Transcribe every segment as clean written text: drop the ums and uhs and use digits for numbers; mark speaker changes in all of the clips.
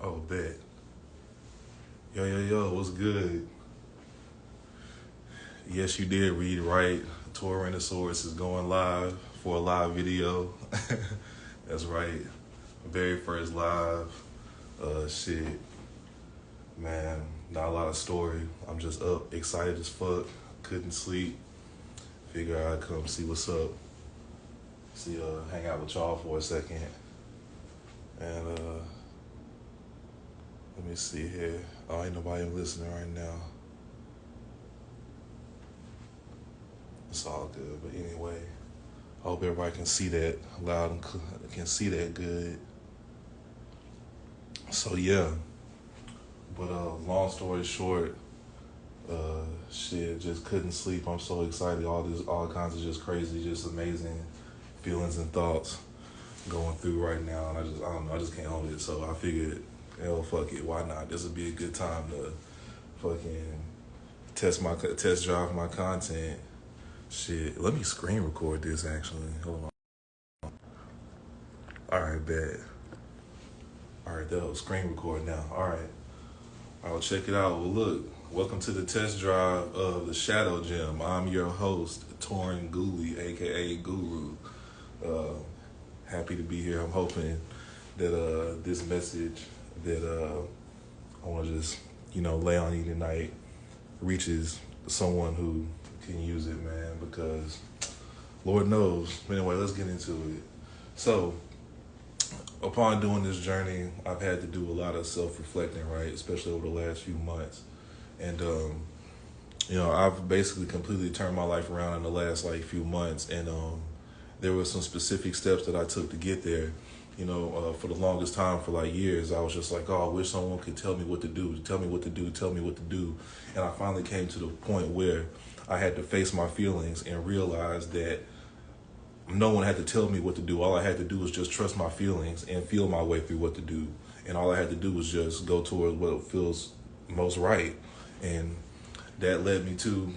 Speaker 1: Oh, bet. Yo, what's good? Yes, you did read right. Tyrannosaurus is going live for a live video. That's right. Very first live. Shit. Man, not a lot of story. I'm just up, excited as fuck. Couldn't sleep. Figure I'd come see what's up. Hang out with y'all for a second. And let me see here. Oh, ain't nobody listening right now. It's all good. But anyway, I hope everybody can see that loud and can see that good. So yeah. But long story short, shit, just couldn't sleep. I'm so excited. All kinds of just crazy, just amazing feelings and thoughts going through right now. And I don't know, I just can't hold it. So I figured, hell, fuck it, why not? This would be a good time to fucking test drive my content. Shit, let me screen record this actually. Hold on. All right, bet. All right, that'll screen record now. All right. I'll check it out. Well, look, welcome to the test drive of the Shadow Gem. I'm your host, Torin Gooley, aka Guru. Happy to be here. I'm hoping that this message that I want to just lay on you tonight reaches someone who can use it, man. Because Lord knows. Anyway, let's get into it. So, upon doing this journey, I've had to do a lot of self-reflecting, right? Especially over the last few months. And, I've basically completely turned my life around in the last, few months. And there were some specific steps that I took to get there. For the longest time, for years, I was just like, oh, I wish someone could tell me what to do. And I finally came to the point where I had to face my feelings and realize that no one had to tell me what to do. All I had to do was just trust my feelings and feel my way through what to do. And all I had to do was just go towards what feels most right. And that led me to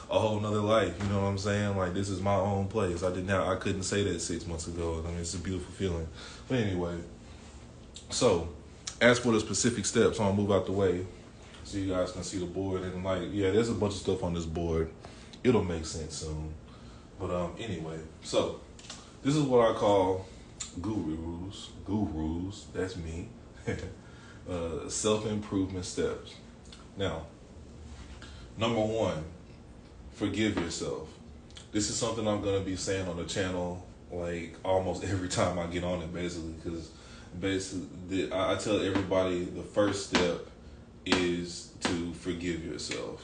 Speaker 1: a whole nother life. You know what I'm saying? This is my own place. I couldn't say that 6 months ago. I mean, it's a beautiful feeling. But anyway, so as for the specific steps, I'm gonna move out the way so you guys can see the board. And there's a bunch of stuff on this board. It'll make sense soon. But anyway, so this is what I call gurus, that's me, self-improvement steps. Now, number one, forgive yourself. This is something I'm going to be saying on the channel almost every time I get on it, because I tell everybody the first step is to forgive yourself.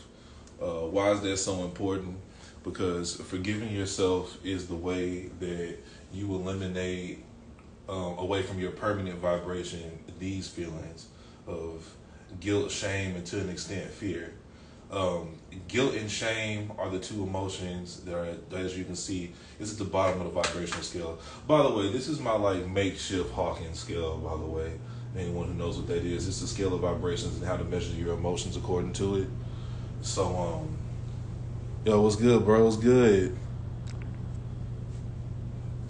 Speaker 1: Why is that so important? Because forgiving yourself is the way that you eliminate away from your permanent vibration these feelings of guilt, shame, and to an extent fear. Guilt and shame are the two emotions that are, as you can see, it's at the bottom of the vibrational scale. By the way, this is my makeshift Hawkins scale, by the way. Anyone who knows what that is, it's a scale of vibrations and how to measure your emotions according to it. So, yo, what's good, bro? What's good?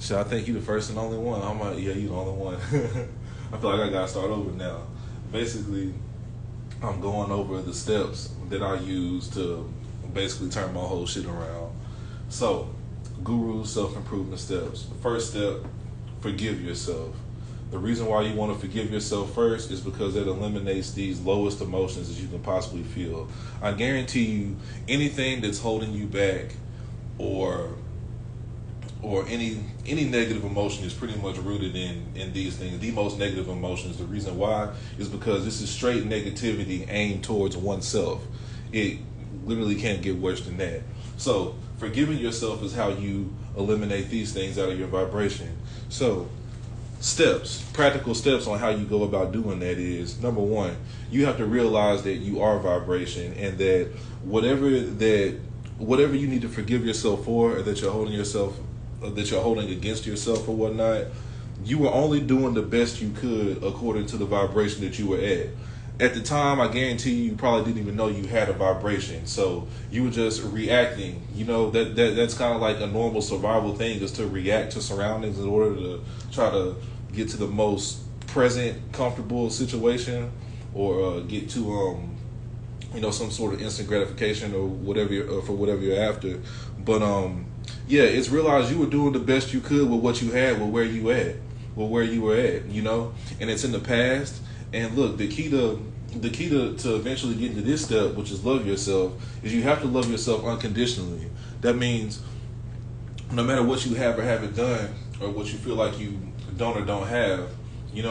Speaker 1: Shit, I think you the first and only one. You the only one. I feel like I gotta start over now. Basically, I'm going over the steps that I use to basically turn my whole shit around. So, Guru self-improvement steps. The first step, forgive yourself. The reason why you want to forgive yourself first is because it eliminates these lowest emotions that you can possibly feel. I guarantee you, anything that's holding you back or any negative emotion is pretty much rooted in these things. The most negative emotions, the reason why is because this is straight negativity aimed towards oneself. It literally can't get worse than that. So forgiving yourself is how you eliminate these things out of your vibration. So practical steps on how you go about doing that is, number one, you have to realize that you are vibration, and that whatever you need to forgive yourself for, or that you're holding against yourself or whatnot, you were only doing the best you could according to the vibration that you were at. At the time, I guarantee you probably didn't even know you had a vibration. So you were just reacting. That's kind of like a normal survival thing, is to react to surroundings in order to try to get to the most present comfortable situation, or get to some sort of instant gratification or whatever for whatever you're after. But yeah, it's realized you were doing the best you could with what you had, with where you were at, and it's in the past. And look, the key to eventually getting to this step, which is love yourself, is you have to love yourself unconditionally. That means no matter what you have or haven't done, or what you feel like you don't or don't have, you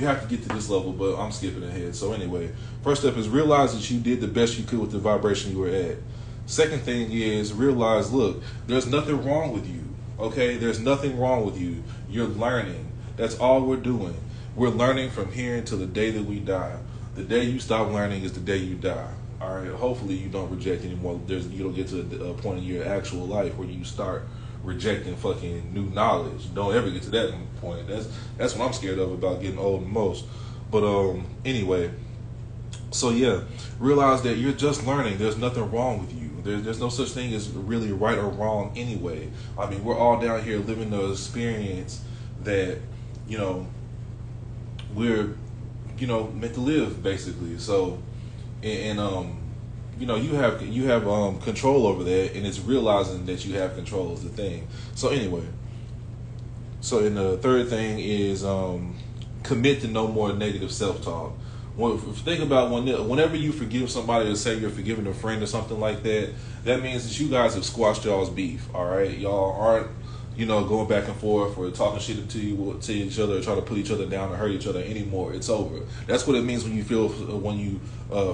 Speaker 1: have to get to this level, but I'm skipping ahead. So anyway, first step is realize that you did the best you could with the vibration you were at. Second thing is realize, look, there's nothing wrong with you, okay? There's nothing wrong with you. You're learning. That's all we're doing. We're learning from here until the day that we die. The day you stop learning is the day you die. All right. Hopefully you don't reject anymore. You don't get to a point in your actual life where you start rejecting fucking new knowledge. Don't ever get to that point. That's what I'm scared of about getting old the most. But anyway, so yeah, realize that you're just learning. There's nothing wrong with you. There's no such thing as really right or wrong anyway. I mean, we're all down here living the experience that we're meant to live, basically. So and you have control over that, and it's realizing that you have control is the thing. So anyway, and the third thing is commit to no more negative self-talk. Think about whenever you forgive somebody, or say you're forgiving a friend or something like that, that means that you guys have squashed y'all's beef. All right, y'all aren't going back and forth or talking shit to each other, or trying to put each other down or hurt each other anymore. It's over. That's what it means when you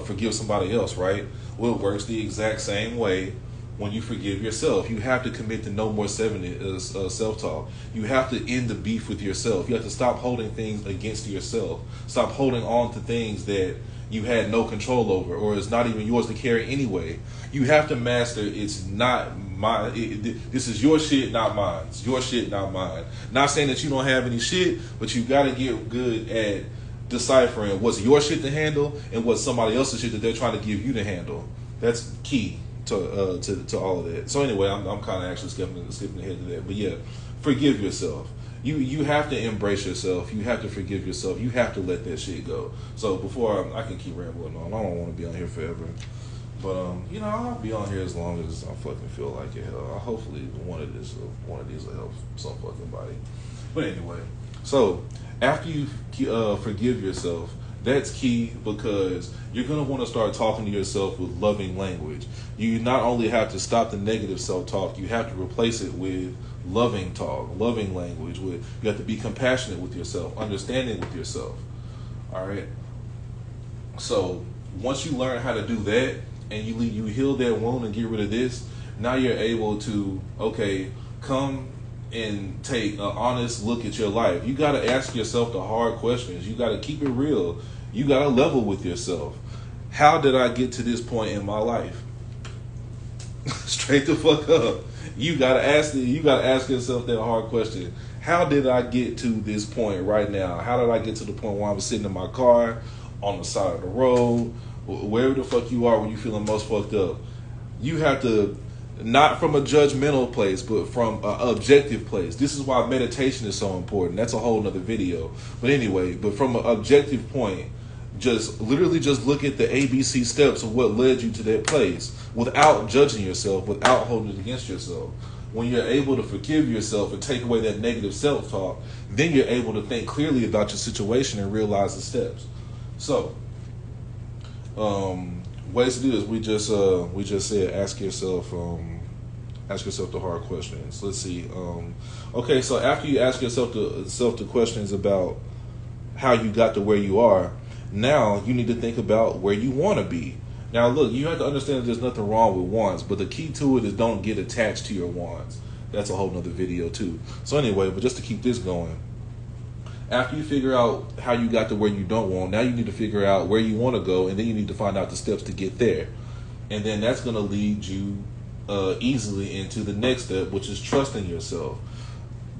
Speaker 1: forgive somebody else, right? Well, it works the exact same way when you forgive yourself. You have to commit to no more self-talk. You have to end the beef with yourself. You have to stop holding things against yourself. Stop holding on to things that you had no control over, or it's not even yours to carry anyway. You have to master, it's not mine. This is your shit, not mine. It's your shit, not mine. Not saying that you don't have any shit, but you got to get good at deciphering what's your shit to handle and what's somebody else's shit that they're trying to give you to handle. That's key to all of that. So anyway, I'm kind of actually skipping ahead to that. But yeah, forgive yourself. You have to embrace yourself. You have to forgive yourself. You have to let that shit go. So before I can keep rambling on, I don't want to be on here forever. But I'll be on here as long as I fucking feel like it. Hopefully one of these will help some fucking body. But anyway, so after you forgive yourself, that's key, because you're going to want to start talking to yourself with loving language. You not only have to stop the negative self-talk, you have to replace it with loving talk, loving language. You have to be compassionate with yourself, understanding with yourself. All right? So once you learn how to do that, and you heal that wound and get rid of this, now you're able to, come and take an honest look at your life. You got to ask yourself the hard questions. You got to keep it real. You got to level with yourself. How did I get to this point in my life? Straight the fuck up. You got to ask yourself that hard question. How did I get to this point right now? How did I get to the point where I'm sitting in my car, on the side of the road, wherever the fuck you are when you're feeling most fucked up? You have to, not from a judgmental place, but from an objective place. This is why meditation is so important. That's a whole nother video. But anyway, but from an objective point, just literally just look at the ABC steps of what led you to that place without judging yourself, without holding it against yourself. When you're able to forgive yourself and take away that negative self-talk, then you're able to think clearly about your situation and realize the steps. So, ways to do this, we just said ask yourself the hard questions. Let's see. Okay, so after you ask yourself the questions about how you got to where you are, now you need to think about where you want to be. Now look, you have to understand that there's nothing wrong with wants, but the key to it is don't get attached to your wants. That's a whole nother video too. So anyway, but just to keep this going, after you figure out how you got to where you don't want, now you need to figure out where you want to go, and then you need to find out the steps to get there. And then that's going to lead you easily into the next step, which is trusting yourself.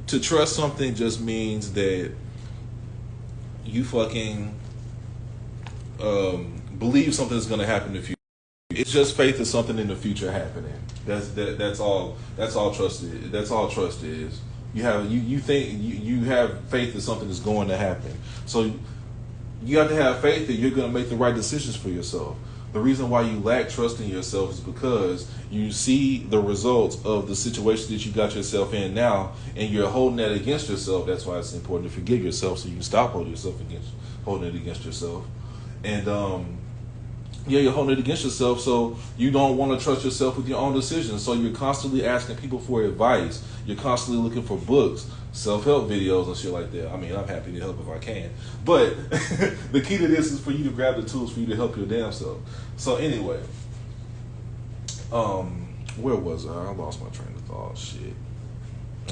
Speaker 1: To trust something just means that you fucking believe something is going to happen in the future. It's just faith in something in the future happening. That's all trust is. That's all trust is. You think you have faith that something is going to happen. So you have to have faith that you're going to make the right decisions for yourself. The reason why you lack trust in yourself is because you see the results of the situation that you got yourself in now, and you're holding that against yourself. That's why it's important to forgive yourself, so you can stop holding it against yourself. And yeah, you're holding it against yourself, so you don't want to trust yourself with your own decisions. So you're constantly asking people for advice. You're constantly looking for books, self-help videos, and shit like that. I mean, I'm happy to help if I can. But the key to this is for you to grab the tools for you to help your damn self. So anyway, where was I? I lost my train of thought. Shit.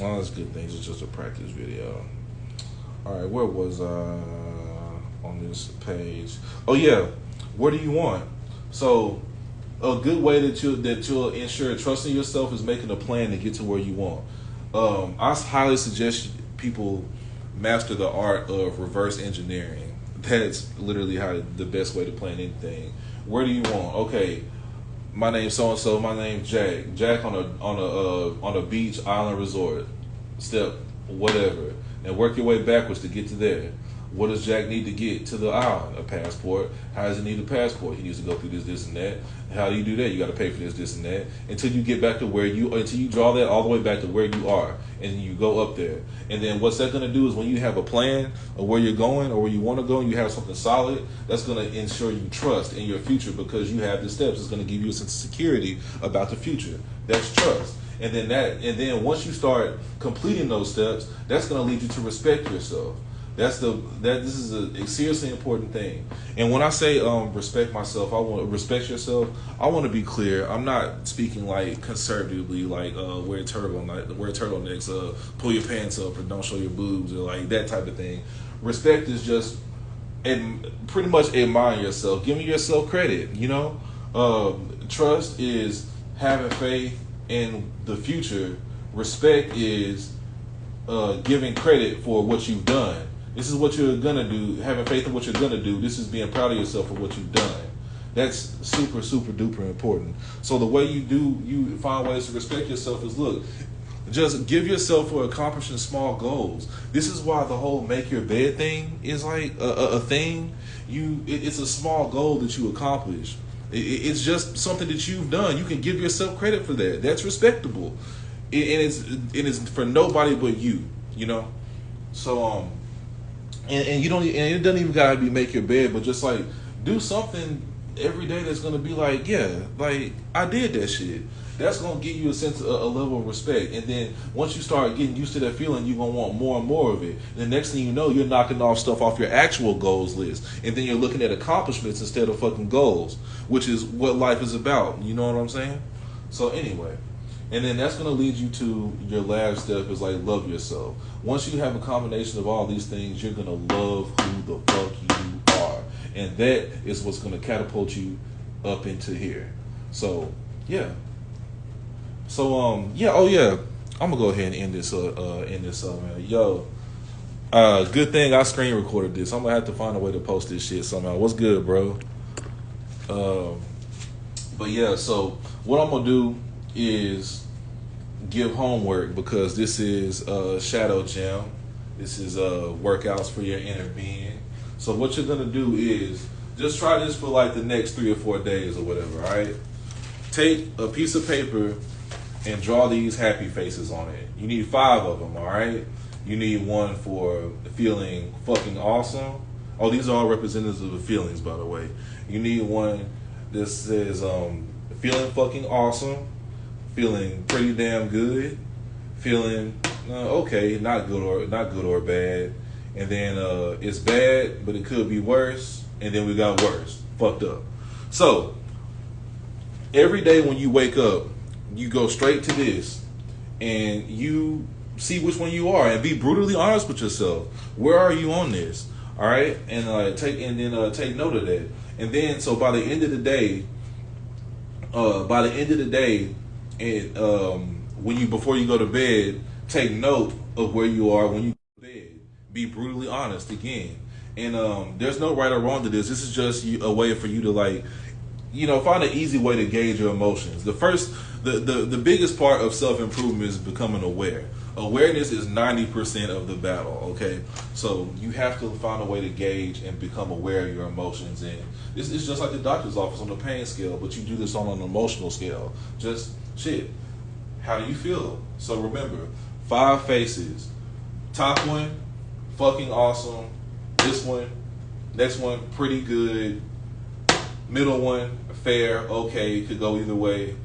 Speaker 1: Well, that's good things. It's just a practice video. All right, where was I on this page? Oh yeah. What do you want? So, a good way that you'll ensure trust in yourself is making a plan to get to where you want. I highly suggest people master the art of reverse engineering. That's literally the best way to plan anything. Where do you want? Okay, my name's so and so. My name's Jack. Jack on a beach island resort. Step whatever, and work your way backwards to get to there. What does Jack need to get to the island? A passport. How does he need a passport? He needs to go through this, and that. How do you do that? You got to pay for this, and that. Until you get back to until you draw that all the way back to where you are, and you go up there. And then what's that going to do is when you have a plan of where you're going or where you want to go, and you have something solid, that's going to ensure you trust in your future because you have the steps. It's going to give you a sense of security about the future. That's trust. And then once you start completing those steps, that's going to lead you to respect yourself. This is a seriously important thing. And when I say respect myself, I want to respect yourself. I want to be clear. I'm not speaking like conservatively, like wear turtlenecks, pull your pants up, or don't show your boobs, or like that type of thing. Respect is just and pretty much admire yourself, giving yourself credit. You know, trust is having faith in the future. Respect is giving credit for what you've done. This is what you're going to do, having faith in what you're going to do. This is being proud of yourself for what you've done. That's super, super duper important. So the way you find ways to respect yourself is, look, just give yourself for accomplishing small goals. This is why the whole make your bed thing is like a thing. It's a small goal that you accomplish. It's just something that you've done. You can give yourself credit for that. That's respectable. And it's for nobody but you, you know? So, and you don't, and it doesn't even gotta be make your bed, but just like do something every day that's gonna be like, yeah, like I did that shit. That's gonna give you a level of respect. And then once you start getting used to that feeling, you're gonna want more and more of it. And the next thing you know, you're knocking off stuff off your actual goals list. And then you're looking at accomplishments instead of fucking goals, which is what life is about. You know what I'm saying? So anyway. And then that's going to lead you to your last step is like love yourself. Once you have a combination of all these things, you're going to love who the fuck you are. And that is what's going to catapult you up into here. So, yeah. So, yeah. Oh, yeah. I'm going to go ahead and end this man. Yo, good thing I screen recorded this. I'm going to have to find a way to post this shit somehow. What's good, bro? But yeah, so what I'm going to do is give homework because this is Shadow Gym. This is workouts for your inner being. So what you're gonna do is just try this for like the next 3 or 4 days or whatever. All right. Take a piece of paper and draw these happy faces on it. You need 5 of them. All right. You need one for feeling fucking awesome. Oh, these are all representatives of feelings, by the way. You need one that says feeling fucking awesome. Feeling pretty damn good, feeling okay, not good or bad, and then it's bad, but it could be worse, and then we got worse, fucked up. So every day when you wake up, you go straight to this, and you see which one you are, and be brutally honest with yourself. Where are you on this? All right, and take note of that, and then so by the end of the day. And before you go to bed, take note of where you are when you go to bed. Be brutally honest again. And there's no right or wrong to this. This is just a way for you to like find an easy way to gauge your emotions. The biggest part of self-improvement is becoming aware. Awareness is 90% of the battle, okay? So you have to find a way to gauge and become aware of your emotions. And it's just like the doctor's office on the pain scale, but you do this on an emotional scale. Just, shit, how do you feel? So remember, 5 faces. Top one, fucking awesome. This one, next one, pretty good. Middle one, fair, okay, could go either way.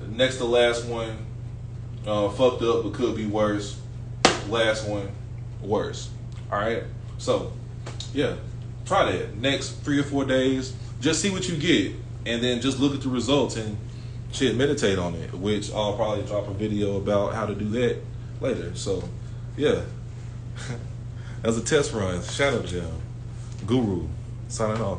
Speaker 1: Next to last one, fucked up but could be worse. Last one, worse. Alright? So, yeah, try that. Next 3 or 4 days, just see what you get. And then just look at the results and shit, meditate on it. Which I'll probably drop a video about how to do that later. So, yeah. That was a test run. Shadow Gem. Guru. Signing off.